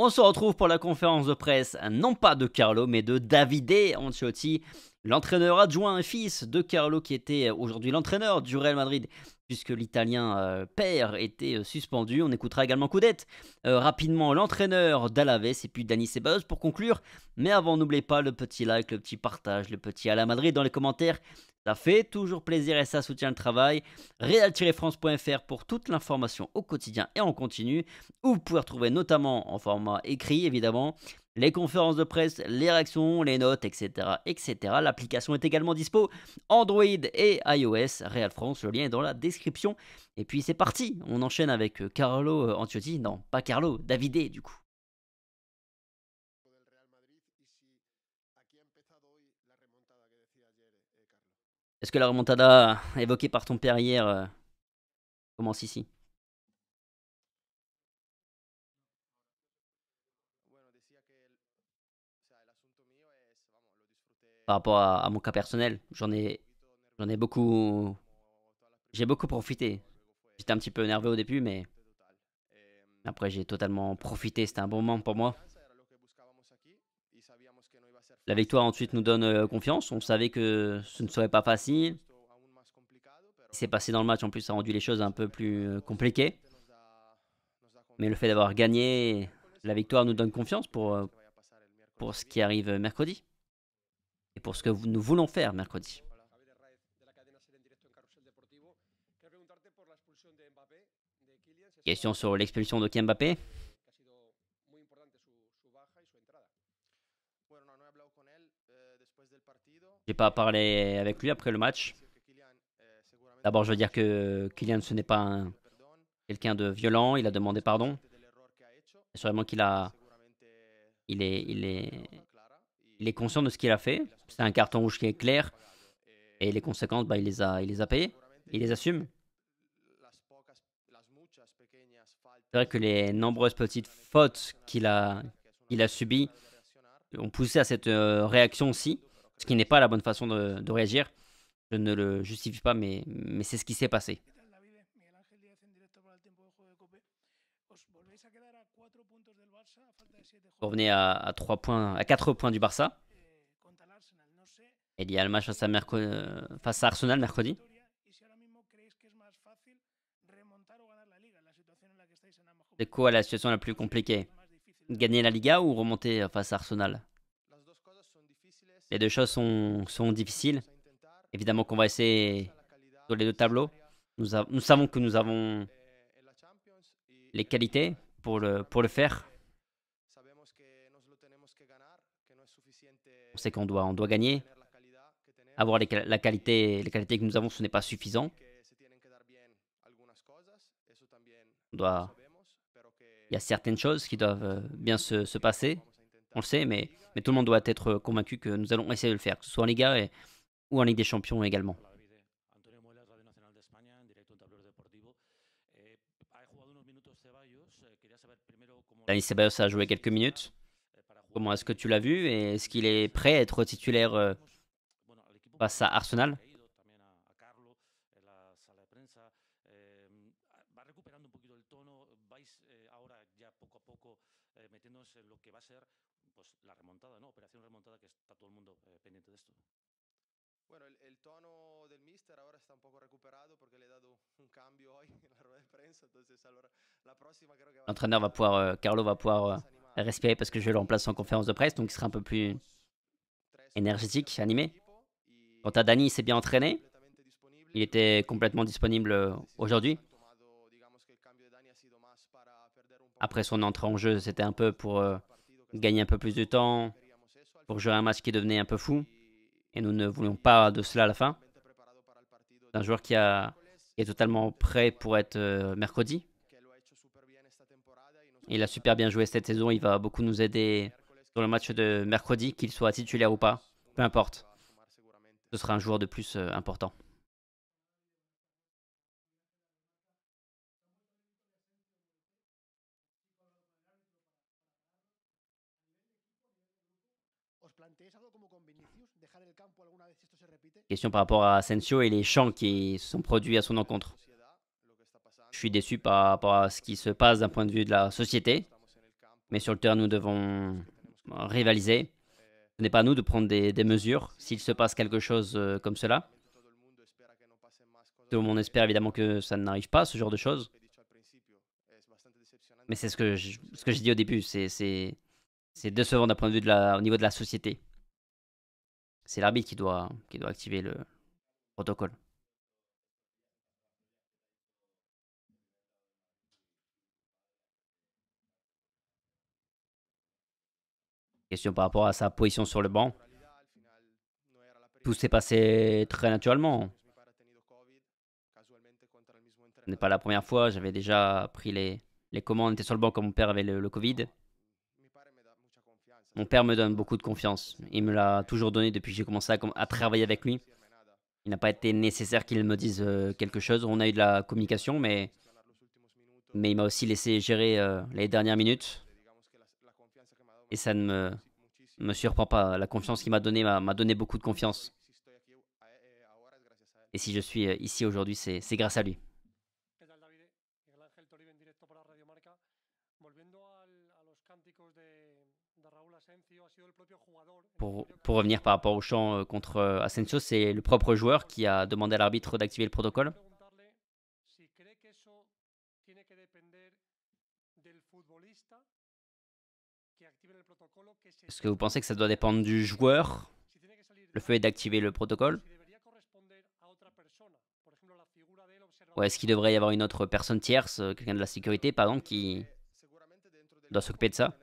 On se retrouve pour la conférence de presse, non pas de Carlo, mais de Davide Ancelotti, l'entraîneur adjoint et fils de Carlo, qui était aujourd'hui l'entraîneur du Real Madrid, puisque l'Italien père était suspendu. On écoutera également Coudette, rapidement l'entraîneur d'Alaves, et puis Dani Ceballos pour conclure. Mais avant, n'oubliez pas le petit like, le petit partage, le petit à la Madrid dans les commentaires. Ça fait toujours plaisir et ça soutient le travail. Real-france.fr pour toute l'information au quotidien et en continu, où vous pouvez retrouver notamment en format écrit évidemment les conférences de presse, les réactions, les notes, etc. etc. L'application est également dispo Android et iOS. Real France, le lien est dans la description. Et puis c'est parti, on enchaîne avec Carlo Ancelotti, non pas Carlo, Davide du coup. Est-ce que la remontada évoquée par ton père hier commence ici? Par rapport à mon cas personnel, j'en ai beaucoup, j'ai beaucoup profité. J'étais un petit peu nerveux au début, mais après j'ai totalement profité. C'était un bon moment pour moi. La victoire ensuite nous donne confiance. On savait que ce ne serait pas facile. Ce qui s'est passé dans le match en plus a rendu les choses un peu plus compliquées. Mais le fait d'avoir gagné, la victoire nous donne confiance pour ce qui arrive mercredi. Et pour ce que nous voulons faire mercredi. Question sur l'expulsion de Kylian Mbappé. J'ai pas parlé avec lui après le match. D'abord, je veux dire que Kylian, ce n'est pas quelqu'un de violent. Il a demandé pardon. Sûrement il est conscient de ce qu'il a fait. C'est un carton rouge qui est clair. Et les conséquences, bah, il les a payées. Il les assume. C'est vrai que les nombreuses petites fautes qu'il a subies ont poussé à cette réaction aussi. Ce qui n'est pas la bonne façon de réagir. Je ne le justifie pas, mais c'est ce qui s'est passé. Vous revenez à 3 points, à 4 points du Barça. Et il y a le match face à Arsenal mercredi. C'est quoi la situation la plus compliquée? Gagner la Liga ou remonter face à Arsenal? Les deux choses sont difficiles. Évidemment qu'on va essayer sur les deux tableaux. Nous savons que nous avons les qualités pour le faire. On sait on doit gagner. Avoir les qualités que nous avons, ce n'est pas suffisant. Il y a certaines choses qui doivent bien se passer. On le sait, mais tout le monde doit être convaincu que nous allons essayer de le faire, que ce soit en Liga ou en Ligue des Champions également. Dani Ceballos a joué quelques minutes. Comment est-ce que tu l'as vu et est-ce qu'il est prêt à être titulaire face à Arsenal? L'entraîneur va pouvoir, Carlo va pouvoir respirer parce que je vais le remplacer en conférence de presse, donc il sera un peu plus énergétique, animé. Quant à Dani, il s'est bien entraîné. Il était complètement disponible aujourd'hui. Après son entrée en jeu, c'était un peu pour gagner un peu plus de temps, pour jouer un match qui devenait un peu fou. Et nous ne voulions pas de cela à la fin. C'est un joueur qui est totalement prêt pour être mercredi. Il a super bien joué cette saison. Il va beaucoup nous aider dans le match de mercredi, qu'il soit titulaire ou pas. Peu importe. Ce sera un joueur de plus important. Question par rapport à Asensio et les chants qui se sont produits à son encontre. Je suis déçu par rapport à ce qui se passe d'un point de vue de la société. Mais sur le terrain, nous devons rivaliser. Ce n'est pas à nous de prendre des mesures s'il se passe quelque chose comme cela. Tout le monde espère évidemment que ça n'arrive pas, ce genre de choses. Mais c'est ce que j'ai dit au début, c'est décevant d'un point de vue au niveau de la société. C'est l'arbitre qui doit activer le protocole. Question par rapport à sa position sur le banc. Tout s'est passé très naturellement. Ce n'est pas la première fois, j'avais déjà pris les commandes, était sur le banc quand mon père avait le Covid. Mon père me donne beaucoup de confiance. Il me l'a toujours donné depuis que j'ai commencé à travailler avec lui. Il n'a pas été nécessaire qu'il me dise quelque chose. On a eu de la communication, mais il m'a aussi laissé gérer les dernières minutes. Et ça ne me surprend pas. La confiance qu'il m'a donnée m'a donné beaucoup de confiance. Et si je suis ici aujourd'hui, c'est grâce à lui. Pour revenir par rapport au chant contre Asensio, c'est le propre joueur qui a demandé à l'arbitre d'activer le protocole. Est-ce que vous pensez que ça doit dépendre du joueur, le fait d'activer le protocole? Ou est-ce qu'il devrait y avoir une autre personne tierce, quelqu'un de la sécurité par exemple, qui doit s'occuper de ça?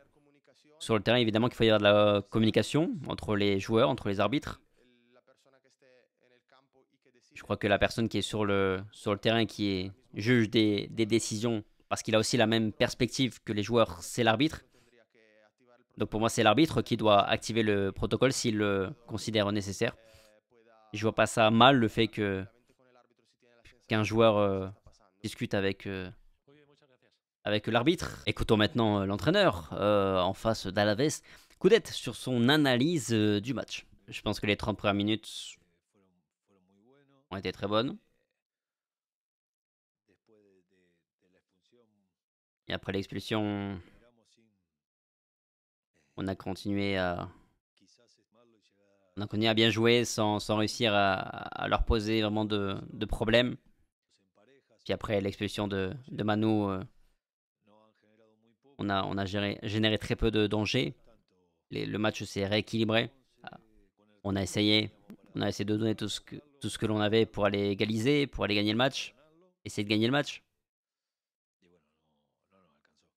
Sur le terrain, évidemment qu'il faut y avoir de la communication entre les joueurs, entre les arbitres. Je crois que la personne qui est sur le terrain, qui est juge des décisions, parce qu'il a aussi la même perspective que les joueurs, c'est l'arbitre. Donc pour moi, c'est l'arbitre qui doit activer le protocole s'il le considère nécessaire. Je vois pas ça mal, le fait qu'un joueur discute avec l'arbitre. Écoutons maintenant l'entraîneur en face d'Alaves. Coudet sur son analyse du match. Je pense que les 30 premières minutes ont été très bonnes. Et après l'expulsion, on a continué à bien jouer sans réussir à leur poser vraiment de problèmes. Puis après l'expulsion de Manu, on a généré très peu de dangers. Le match s'est rééquilibré. On a essayé de donner tout ce que l'on avait pour aller égaliser, pour aller gagner le match. Essayer de gagner le match.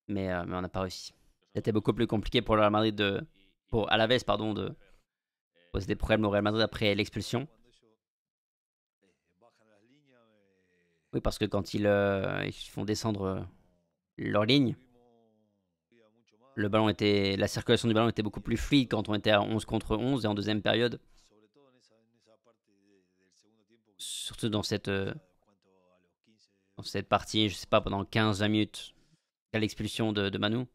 Mais on n'a pas réussi. C'était beaucoup plus compliqué pour le Real Madrid pour Alaves, pardon, de poser des problèmes au Real Madrid après l'expulsion. Oui, parce que quand ils font descendre leur ligne, la circulation du ballon était beaucoup plus fluide quand on était à 11 contre 11 et en deuxième période. Surtout dans cette partie, je sais pas, pendant 15-20 minutes, à l'expulsion de Manu.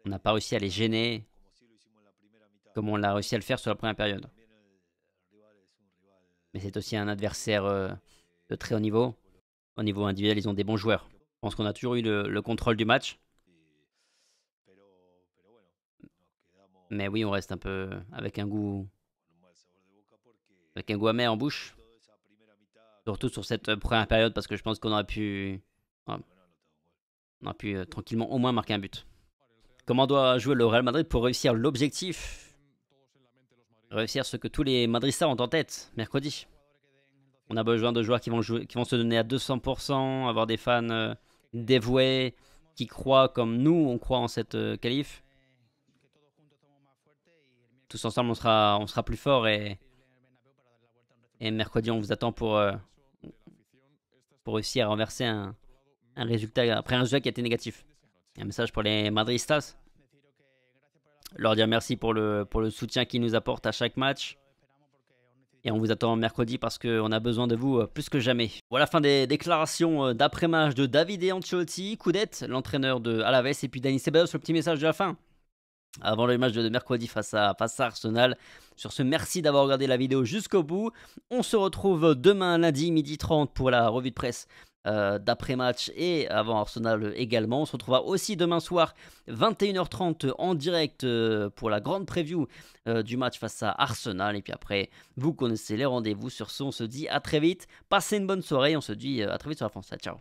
On n'a pas réussi à les gêner comme on l'a réussi à le faire sur la première période. Mais c'est aussi un adversaire de très haut niveau. Au niveau individuel, ils ont des bons joueurs. Je pense qu'on a toujours eu le contrôle du match. Mais oui, on reste un peu avec un goût amer en bouche. Surtout sur cette première période, parce que je pense qu'on aurait pu tranquillement au moins marquer un but. Comment doit jouer le Real Madrid pour réussir l'objectif? Réussir ce que tous les Madridistas ont en tête mercredi. On a besoin de joueurs qui vont se donner à 200%, avoir des fans dévoués, qui croient comme nous, on croit en cette qualif. Tous ensemble, on sera plus forts et mercredi, on vous attend pour réussir à renverser un résultat, après un résultat qui a été négatif. Un message pour les Madridistas. Leur dire merci pour le soutien qu'ils nous apportent à chaque match. Et on vous attend mercredi parce qu'on a besoin de vous plus que jamais. Voilà, fin des déclarations d'après-match de Davide Ancelotti, Coudet, l'entraîneur de Alaves, et puis Dani Ceballos, le petit message de la fin. Avant le match de mercredi face à Arsenal. Sur ce, merci d'avoir regardé la vidéo jusqu'au bout. On se retrouve demain lundi 12h30 pour la revue de presse d'après-match et avant Arsenal également. On se retrouvera aussi demain soir 21h30 en direct pour la grande preview du match face à Arsenal. Et puis après, vous connaissez les rendez-vous. Sur ce, on se dit à très vite. Passez une bonne soirée. On se dit à très vite sur la France. Ciao.